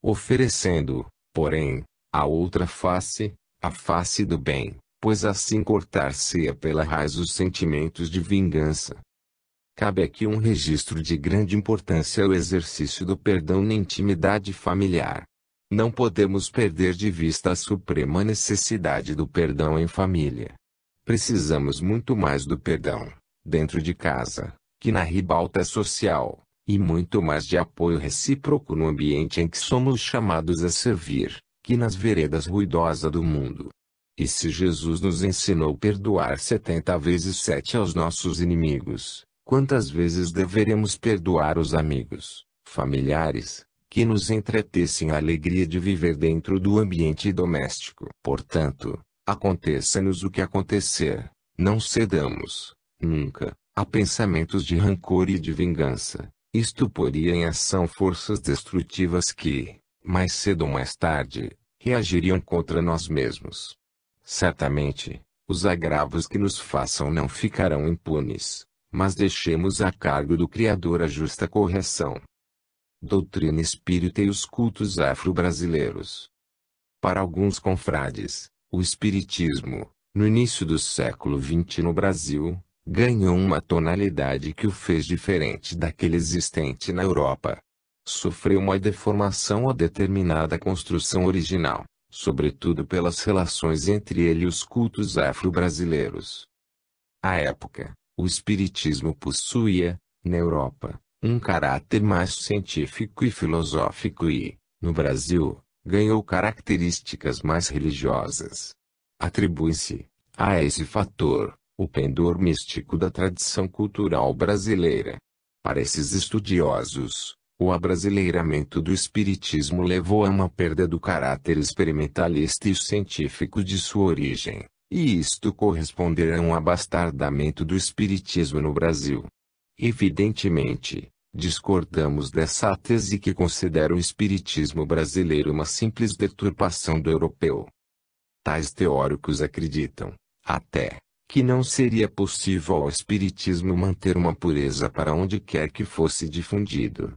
Oferecendo, porém, a outra face, a face do bem, pois assim cortar-se-ia pela raiz os sentimentos de vingança. Cabe aqui um registro de grande importância ao exercício do perdão na intimidade familiar. Não podemos perder de vista a suprema necessidade do perdão em família. Precisamos muito mais do perdão, dentro de casa, que na ribalta social, e muito mais de apoio recíproco no ambiente em que somos chamados a servir, que nas veredas ruidosas do mundo. E se Jesus nos ensinou perdoar 70 vezes 7 aos nossos inimigos, quantas vezes deveremos perdoar os amigos, familiares, que nos entretecem a alegria de viver dentro do ambiente doméstico? Portanto, aconteça-nos o que acontecer, não cedamos, nunca, a pensamentos de rancor e de vingança. Isto poria em ação forças destrutivas que, mais cedo ou mais tarde, reagiriam contra nós mesmos. Certamente, os agravos que nos façam não ficarão impunes, mas deixemos a cargo do Criador a justa correção. Doutrina espírita e os cultos afro-brasileiros. Para alguns confrades, o espiritismo, no início do século XX no Brasil, ganhou uma tonalidade que o fez diferente daquele existente na Europa. Sofreu uma deformação a determinada construção original, sobretudo pelas relações entre ele e os cultos afro-brasileiros. À época, o espiritismo possuía, na Europa, um caráter mais científico e filosófico e, no Brasil, ganhou características mais religiosas. Atribui-se, a esse fator, o pendor místico da tradição cultural brasileira. Para esses estudiosos, o abrasileiramento do espiritismo levou a uma perda do caráter experimentalista e científico de sua origem, e isto corresponderá a um abastardamento do espiritismo no Brasil. Evidentemente, discordamos dessa tese que considera o espiritismo brasileiro uma simples deturpação do europeu. Tais teóricos acreditam, até, que não seria possível ao espiritismo manter uma pureza para onde quer que fosse difundido.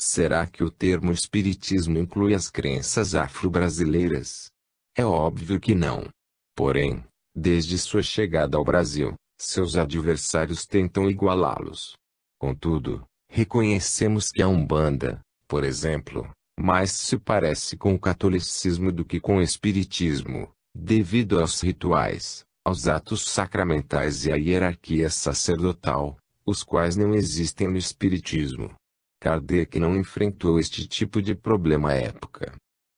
Será que o termo espiritismo inclui as crenças afro-brasileiras? É óbvio que não. Porém, desde sua chegada ao Brasil, seus adversários tentam igualá-los. Contudo, reconhecemos que a Umbanda, por exemplo, mais se parece com o catolicismo do que com o espiritismo, devido aos rituais, aos atos sacramentais e à hierarquia sacerdotal, os quais não existem no espiritismo. Kardec não enfrentou este tipo de problema à época.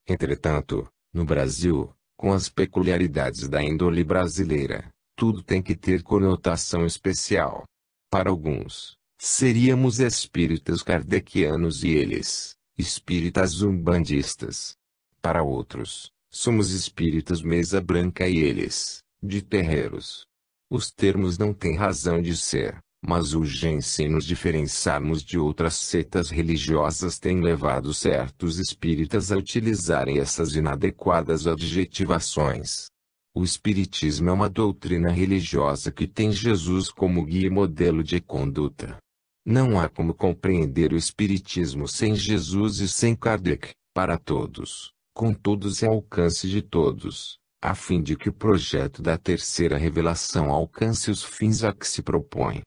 Entretanto, no Brasil, com as peculiaridades da índole brasileira, tudo tem que ter conotação especial. Para alguns, seríamos espíritas kardecianos e eles, espíritas umbandistas. Para outros, somos espíritas mesa branca e eles, de terreiros. Os termos não têm razão de ser, mas urgência em nos diferenciarmos de outras seitas religiosas tem levado certos espíritas a utilizarem essas inadequadas adjetivações. O espiritismo é uma doutrina religiosa que tem Jesus como guia e modelo de conduta. Não há como compreender o espiritismo sem Jesus e sem Kardec, para todos, com todos e ao alcance de todos, a fim de que o projeto da terceira revelação alcance os fins a que se propõe.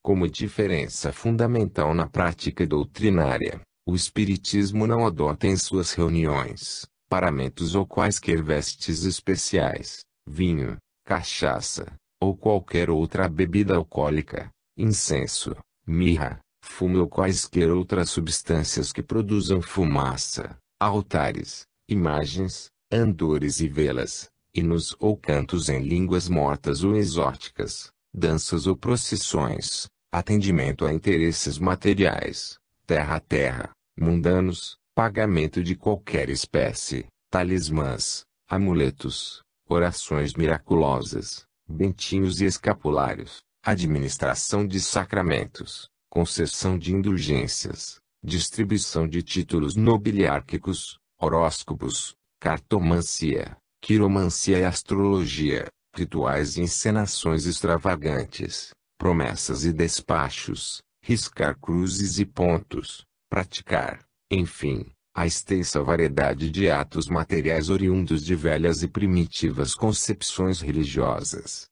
Como diferença fundamental na prática doutrinária, o espiritismo não adota em suas reuniões, paramentos ou quaisquer vestes especiais, vinho, cachaça, ou qualquer outra bebida alcoólica, incenso, mirra, fumo ou quaisquer outras substâncias que produzam fumaça, altares, imagens, andores e velas, hinos ou cantos em línguas mortas ou exóticas, danças ou procissões, atendimento a interesses materiais, terra a terra, mundanos, pagamento de qualquer espécie, talismãs, amuletos, orações miraculosas, bentinhos e escapulários, administração de sacramentos, concessão de indulgências, distribuição de títulos nobiliárquicos, horóscopos, cartomancia, quiromancia e astrologia, rituais e encenações extravagantes, promessas e despachos, riscar cruzes e pontos, praticar, enfim, a extensa variedade de atos materiais oriundos de velhas e primitivas concepções religiosas.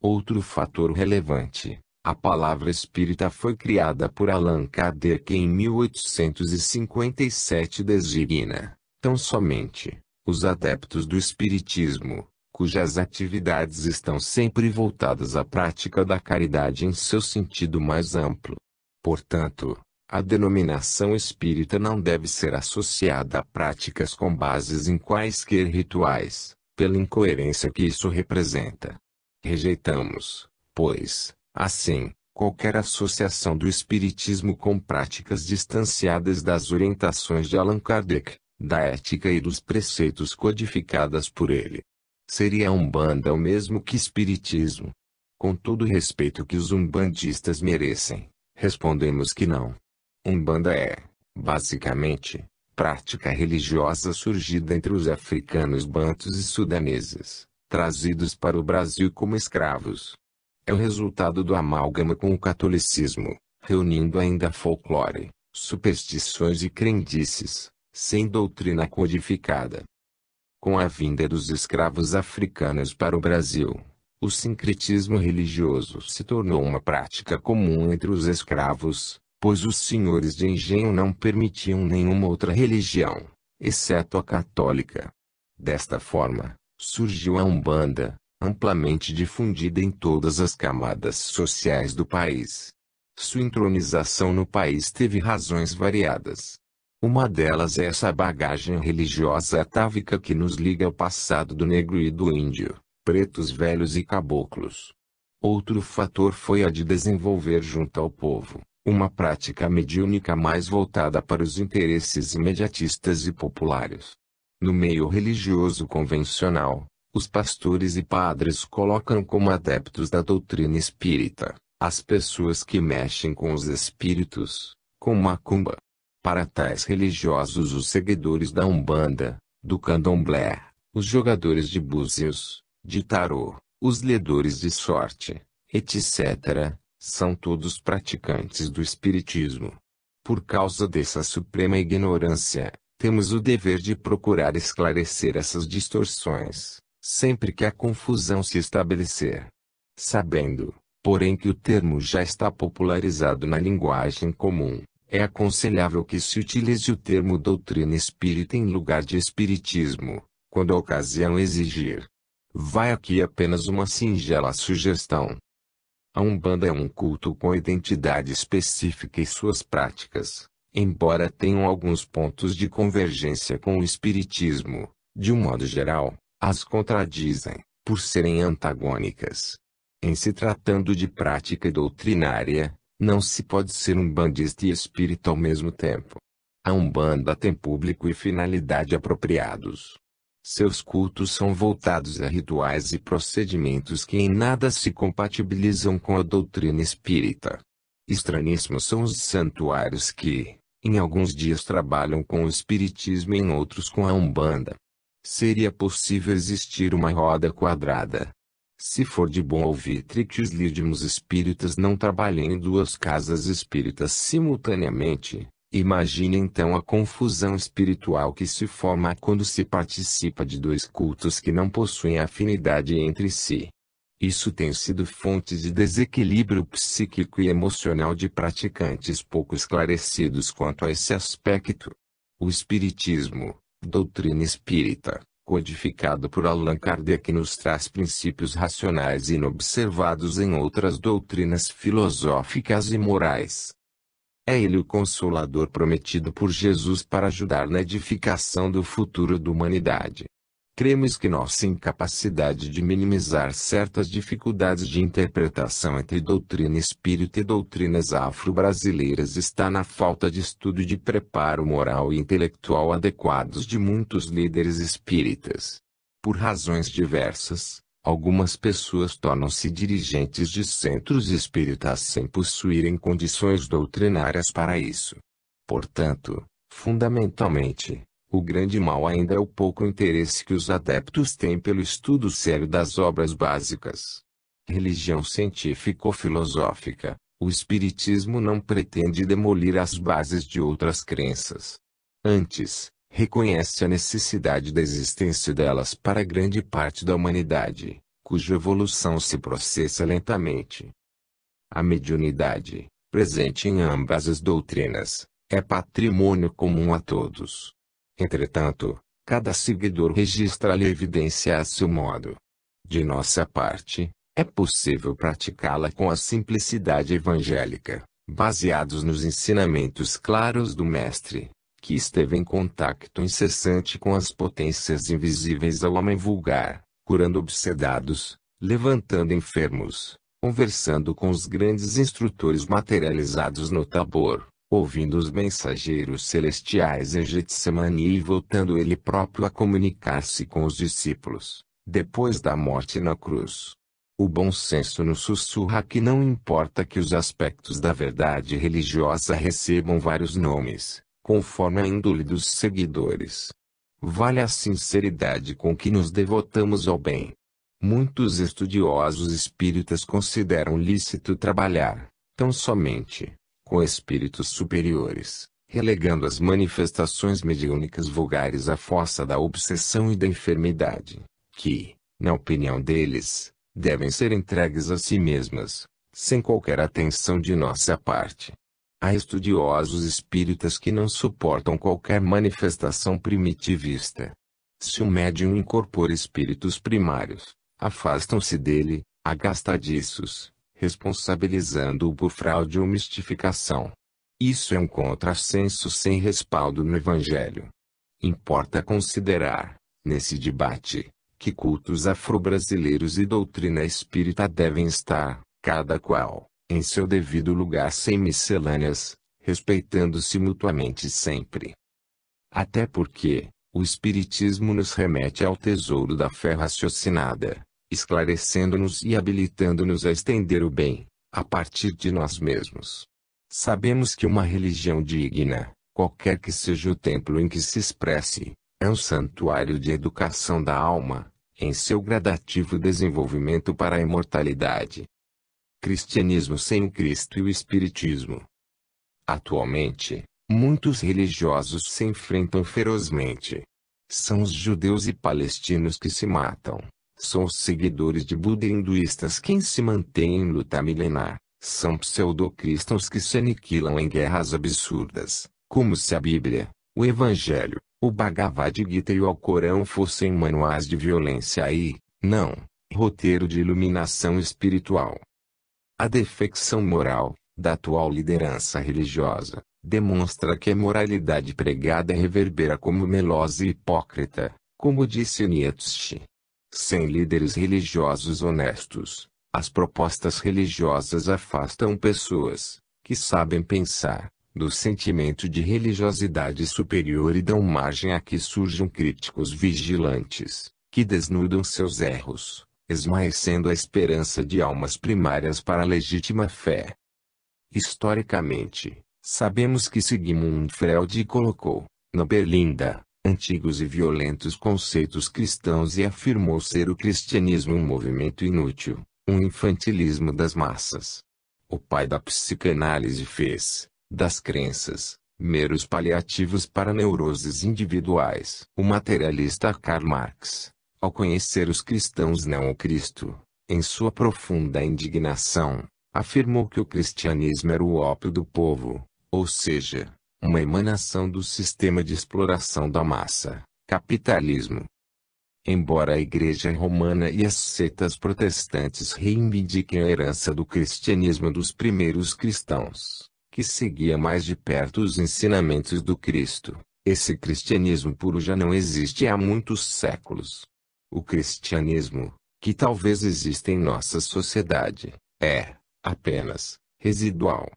Outro fator relevante, a palavra espírita foi criada por Allan Kardec em 1857 e designa, tão somente, os adeptos do espiritismo, cujas atividades estão sempre voltadas à prática da caridade em seu sentido mais amplo. Portanto, a denominação espírita não deve ser associada a práticas com bases em quaisquer rituais, pela incoerência que isso representa. Rejeitamos, pois, assim, qualquer associação do espiritismo com práticas distanciadas das orientações de Allan Kardec, da ética e dos preceitos codificadas por ele. Seria a Umbanda o mesmo que espiritismo? Com todo o respeito que os umbandistas merecem, respondemos que não. Umbanda é, basicamente, prática religiosa surgida entre os africanos bantus e sudaneses, trazidos para o Brasil como escravos. É o resultado do amálgama com o catolicismo, reunindo ainda folclore, superstições e crendices, sem doutrina codificada. Com a vinda dos escravos africanos para o Brasil, o sincretismo religioso se tornou uma prática comum entre os escravos, pois os senhores de engenho não permitiam nenhuma outra religião, exceto a católica. Desta forma, surgiu a Umbanda, amplamente difundida em todas as camadas sociais do país. Sua entronização no país teve razões variadas. Uma delas é essa bagagem religiosa atávica que nos liga ao passado do negro e do índio, pretos velhos e caboclos. Outro fator foi a de desenvolver junto ao povo uma prática mediúnica mais voltada para os interesses imediatistas e populares. No meio religioso convencional, os pastores e padres colocam como adeptos da doutrina espírita as pessoas que mexem com os espíritos, com macumba. Para tais religiosos, os seguidores da Umbanda, do Candomblé, os jogadores de búzios, de tarô, os ledores de sorte, etc., são todos praticantes do espiritismo. Por causa dessa suprema ignorância, temos o dever de procurar esclarecer essas distorções, sempre que a confusão se estabelecer. Sabendo, porém, que o termo já está popularizado na linguagem comum, é aconselhável que se utilize o termo doutrina espírita em lugar de espiritismo, quando a ocasião exigir. Vai aqui apenas uma singela sugestão. A Umbanda é um culto com identidade específica e suas práticas, embora tenham alguns pontos de convergência com o espiritismo, de um modo geral, as contradizem, por serem antagônicas. Em se tratando de prática doutrinária, não se pode ser umbandista e espírita ao mesmo tempo. A Umbanda tem público e finalidade apropriados. Seus cultos são voltados a rituais e procedimentos que em nada se compatibilizam com a doutrina espírita. Estranhíssimos são os santuários que, em alguns dias trabalham com o espiritismo e em outros com a Umbanda. Seria possível existir uma roda quadrada? Se for de bom alvitre que os lídimos espíritas não trabalhem em duas casas espíritas simultaneamente, imagine então a confusão espiritual que se forma quando se participa de dois cultos que não possuem afinidade entre si. Isso tem sido fonte de desequilíbrio psíquico e emocional de praticantes pouco esclarecidos quanto a esse aspecto. O Espiritismo, doutrina espírita, codificado por Allan Kardec, nos traz princípios racionais inobservados em outras doutrinas filosóficas e morais. É ele o Consolador prometido por Jesus para ajudar na edificação do futuro da humanidade. Cremos que nossa incapacidade de minimizar certas dificuldades de interpretação entre doutrina espírita e doutrinas afro-brasileiras está na falta de estudo e de preparo moral e intelectual adequados de muitos líderes espíritas. Por razões diversas, algumas pessoas tornam-se dirigentes de centros espíritas sem possuírem condições doutrinárias para isso. Portanto, fundamentalmente, o grande mal ainda é o pouco interesse que os adeptos têm pelo estudo sério das obras básicas. Religião científico-filosófica, o Espiritismo não pretende demolir as bases de outras crenças. Antes, reconhece a necessidade da existência delas para grande parte da humanidade, cuja evolução se processa lentamente. A mediunidade, presente em ambas as doutrinas, é patrimônio comum a todos. Entretanto, cada seguidor registra-lhe a evidência a seu modo. De nossa parte, é possível praticá-la com a simplicidade evangélica, baseados nos ensinamentos claros do Mestre, que esteve em contacto incessante com as potências invisíveis ao homem vulgar, curando obsedados, levantando enfermos, conversando com os grandes instrutores materializados no Tabor, ouvindo os mensageiros celestiais em Getsemane e voltando ele próprio a comunicar-se com os discípulos, depois da morte na cruz. O bom senso nos sussurra que não importa que os aspectos da verdade religiosa recebam vários nomes, conforme a índole dos seguidores. Vale a sinceridade com que nos devotamos ao bem. Muitos estudiosos espíritas consideram lícito trabalhar, tão somente, com espíritos superiores, relegando as manifestações mediúnicas vulgares à fossa da obsessão e da enfermidade, que, na opinião deles, devem ser entregues a si mesmas, sem qualquer atenção de nossa parte. Há estudiosos espíritas que não suportam qualquer manifestação primitivista. Se um médium incorpora espíritos primários, afastam-se dele, agastadiços, responsabilizando-o por fraude ou mistificação. Isso é um contrassenso sem respaldo no Evangelho. Importa considerar, nesse debate, que cultos afro-brasileiros e doutrina espírita devem estar, cada qual, em seu devido lugar sem miscelâneas, respeitando-se mutuamente sempre. Até porque, o Espiritismo nos remete ao tesouro da fé raciocinada, esclarecendo-nos e habilitando-nos a estender o bem, a partir de nós mesmos. Sabemos que uma religião digna, qualquer que seja o templo em que se expresse, é um santuário de educação da alma, em seu gradativo desenvolvimento para a imortalidade. Cristianismo sem o Cristo e o Espiritismo. Atualmente, muitos religiosos se enfrentam ferozmente. São os judeus e palestinos que se matam. São os seguidores de Buda e hinduístas quem se mantém em luta milenar. São pseudocristãos que se aniquilam em guerras absurdas, como se a Bíblia, o Evangelho, o Bhagavad Gita e o Alcorão fossem manuais de violência e, não, roteiro de iluminação espiritual. A defecção moral, da atual liderança religiosa, demonstra que a moralidade pregada reverbera como melosa e hipócrita, como disse Nietzsche. Sem líderes religiosos honestos, as propostas religiosas afastam pessoas, que sabem pensar, do sentimento de religiosidade superior e dão margem a que surjam críticos vigilantes, que desnudam seus erros, esmaecendo a esperança de almas primárias para a legítima fé. Historicamente, sabemos que Sigmund Freud colocou, na berlinda, antigos e violentos conceitos cristãos e afirmou ser o cristianismo um movimento inútil, um infantilismo das massas. O pai da psicanálise fez, das crenças, meros paliativos para neuroses individuais. O materialista Karl Marx, ao conhecer os cristãos não o Cristo, em sua profunda indignação, afirmou que o cristianismo era o ópio do povo, ou seja, uma emanação do sistema de exploração da massa, capitalismo. Embora a Igreja Romana e as seitas protestantes reivindiquem a herança do cristianismo dos primeiros cristãos, que seguia mais de perto os ensinamentos do Cristo, esse cristianismo puro já não existe há muitos séculos. O cristianismo, que talvez exista em nossa sociedade, é, apenas, residual.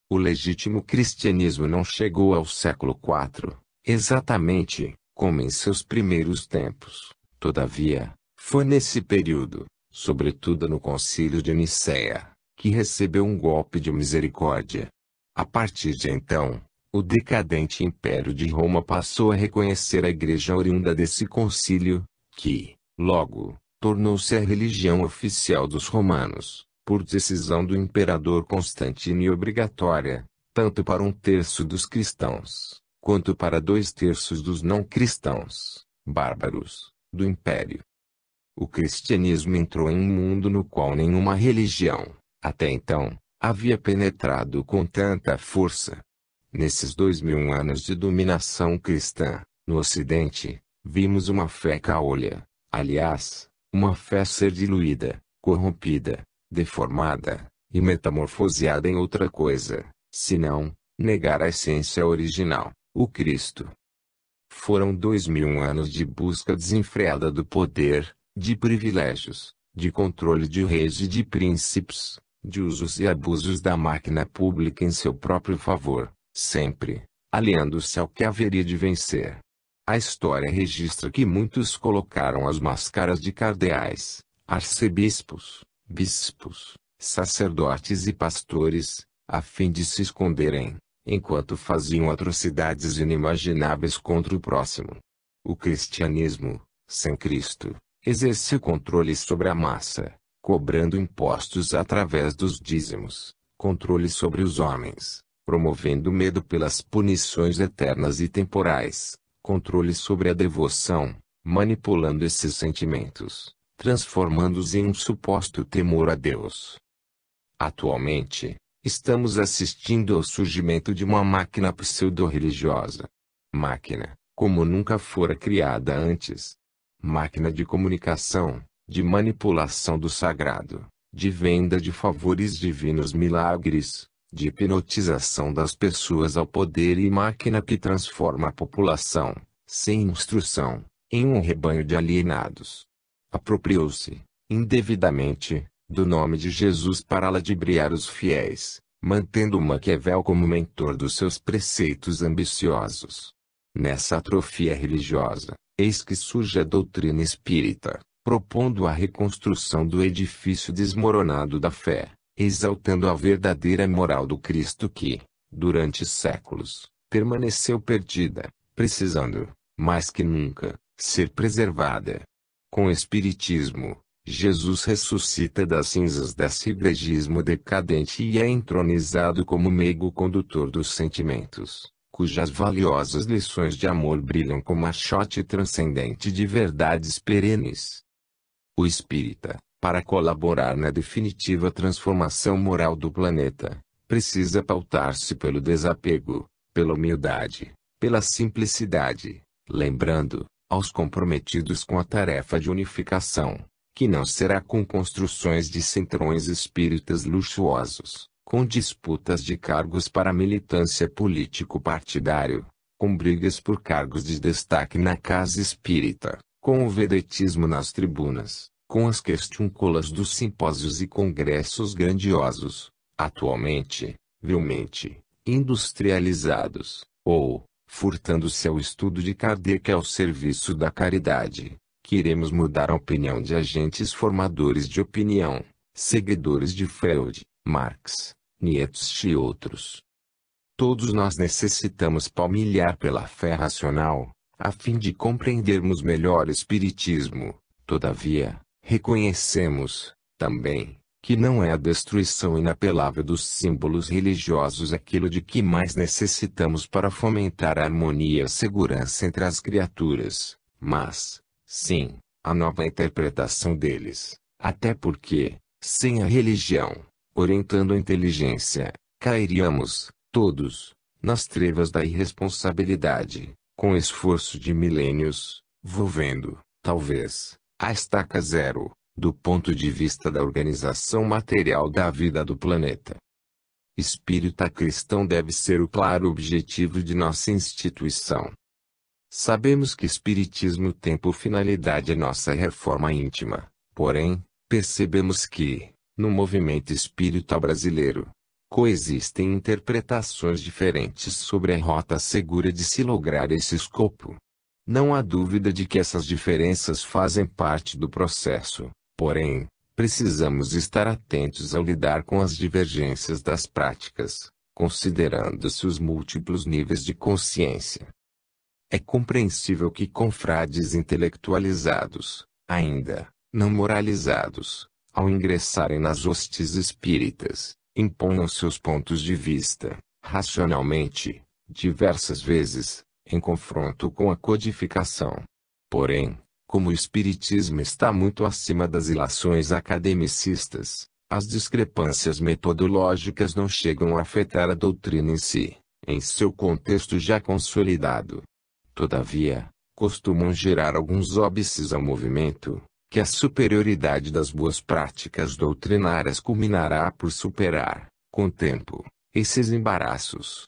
O legítimo cristianismo não chegou ao século IV, exatamente, como em seus primeiros tempos. Todavia, foi nesse período, sobretudo no Concílio de Nicéia, que recebeu um golpe de misericórdia. A partir de então, o decadente Império de Roma passou a reconhecer a Igreja oriunda desse concílio, que, logo, tornou-se a religião oficial dos romanos, por decisão do imperador Constantino e obrigatória, tanto para 1/3 dos cristãos, quanto para 2/3 dos não cristãos, bárbaros, do império. O cristianismo entrou em um mundo no qual nenhuma religião, até então, havia penetrado com tanta força. Nesses 2000 anos de dominação cristã, no Ocidente, vimos uma fé caolha, aliás, uma fé ser diluída, corrompida, deformada, e metamorfoseada em outra coisa, senão, negar a essência original, o Cristo. Foram 2000 anos de busca desenfreada do poder, de privilégios, de controle de reis e de príncipes, de usos e abusos da máquina pública em seu próprio favor, sempre, aliando-se ao que haveria de vencer. A história registra que muitos colocaram as máscaras de cardeais, arcebispos, bispos, sacerdotes e pastores, a fim de se esconderem, enquanto faziam atrocidades inimagináveis contra o próximo. O cristianismo, sem Cristo, exerceu controle sobre a massa, cobrando impostos através dos dízimos, controle sobre os homens, promovendo medo pelas punições eternas e temporais, controle sobre a devoção, manipulando esses sentimentos, transformando-os em um suposto temor a Deus. Atualmente, estamos assistindo ao surgimento de uma máquina pseudo-religiosa. Máquina, como nunca fora criada antes. Máquina de comunicação, de manipulação do sagrado, de venda de favores divinos, milagres, de hipnotização das pessoas ao poder e máquina que transforma a população, sem instrução, em um rebanho de alienados. Apropriou-se, indevidamente, do nome de Jesus para ludibriar os fiéis, mantendo Maquiavel como mentor dos seus preceitos ambiciosos. Nessa atrofia religiosa, eis que surge a doutrina espírita, propondo a reconstrução do edifício desmoronado da fé, exaltando a verdadeira moral do Cristo que, durante séculos, permaneceu perdida, precisando, mais que nunca, ser preservada. Com o Espiritismo, Jesus ressuscita das cinzas desse igrejismo decadente e é entronizado como meigo condutor dos sentimentos, cujas valiosas lições de amor brilham como achote transcendente de verdades perenes. O espírita, para colaborar na definitiva transformação moral do planeta, precisa pautar-se pelo desapego, pela humildade, pela simplicidade, lembrando, aos comprometidos com a tarefa de unificação, que não será com construções de centrões espíritas luxuosos, com disputas de cargos para militância político-partidário, com brigas por cargos de destaque na casa espírita, com o vedetismo nas tribunas, com as questiúnculas dos simpósios e congressos grandiosos, atualmente, vilmente, industrializados, ou, furtando-se ao estudo de Kardec ao serviço da caridade, queremos mudar a opinião de agentes formadores de opinião, seguidores de Freud, Marx, Nietzsche e outros. Todos nós necessitamos palmilhar pela fé racional, a fim de compreendermos melhor o Espiritismo. Todavia, reconhecemos, também, que não é a destruição inapelável dos símbolos religiosos aquilo de que mais necessitamos para fomentar a harmonia e a segurança entre as criaturas, mas, sim, a nova interpretação deles, até porque, sem a religião, orientando a inteligência, cairíamos, todos, nas trevas da irresponsabilidade, com esforço de milênios, volvendo, talvez, a estaca zero, do ponto de vista da organização material da vida do planeta. Espírita cristão deve ser o claro objetivo de nossa instituição. Sabemos que Espiritismo tem por finalidade a nossa reforma íntima, porém, percebemos que, no movimento espírita brasileiro, coexistem interpretações diferentes sobre a rota segura de se lograr esse escopo. Não há dúvida de que essas diferenças fazem parte do processo, porém, precisamos estar atentos ao lidar com as divergências das práticas, considerando-se os múltiplos níveis de consciência. É compreensível que confrades intelectualizados, ainda, não moralizados, ao ingressarem nas hostes espíritas, imponham seus pontos de vista, racionalmente, diversas vezes, em confronto com a codificação. Porém, como o Espiritismo está muito acima das ilações academicistas, as discrepâncias metodológicas não chegam a afetar a doutrina em si, em seu contexto já consolidado. Todavia, costumam gerar alguns óbices ao movimento, que a superioridade das boas práticas doutrinárias culminará por superar, com o tempo, esses embaraços.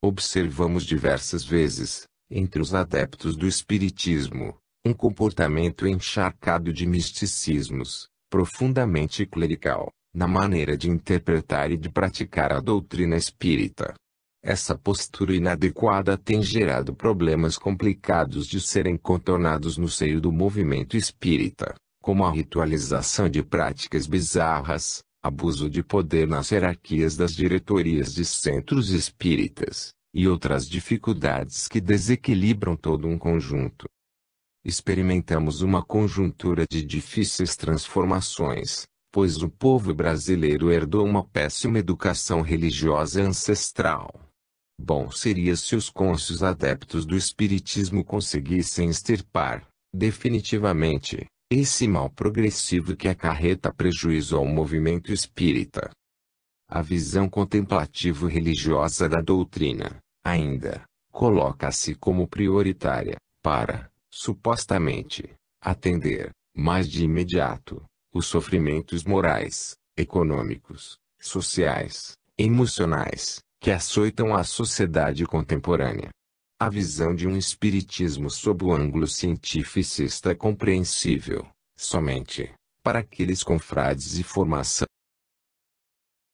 Observamos diversas vezes, entre os adeptos do Espiritismo, um comportamento encharcado de misticismos, profundamente clerical, na maneira de interpretar e de praticar a doutrina espírita. Essa postura inadequada tem gerado problemas complicados de serem contornados no seio do movimento espírita, como a ritualização de práticas bizarras, abuso de poder nas hierarquias das diretorias de centros espíritas, e outras dificuldades que desequilibram todo um conjunto. Experimentamos uma conjuntura de difíceis transformações, pois o povo brasileiro herdou uma péssima educação religiosa ancestral. Bom seria se os cônscios adeptos do Espiritismo conseguissem extirpar, definitivamente, esse mal progressivo que acarreta prejuízo ao movimento espírita. A visão contemplativo-religiosa da doutrina, ainda, coloca-se como prioritária, para, supostamente, atender, mas de imediato, os sofrimentos morais, econômicos, sociais, emocionais, que açoitam a sociedade contemporânea. A visão de um espiritismo sob o ângulo cientificista é compreensível, somente, para aqueles confrades de formação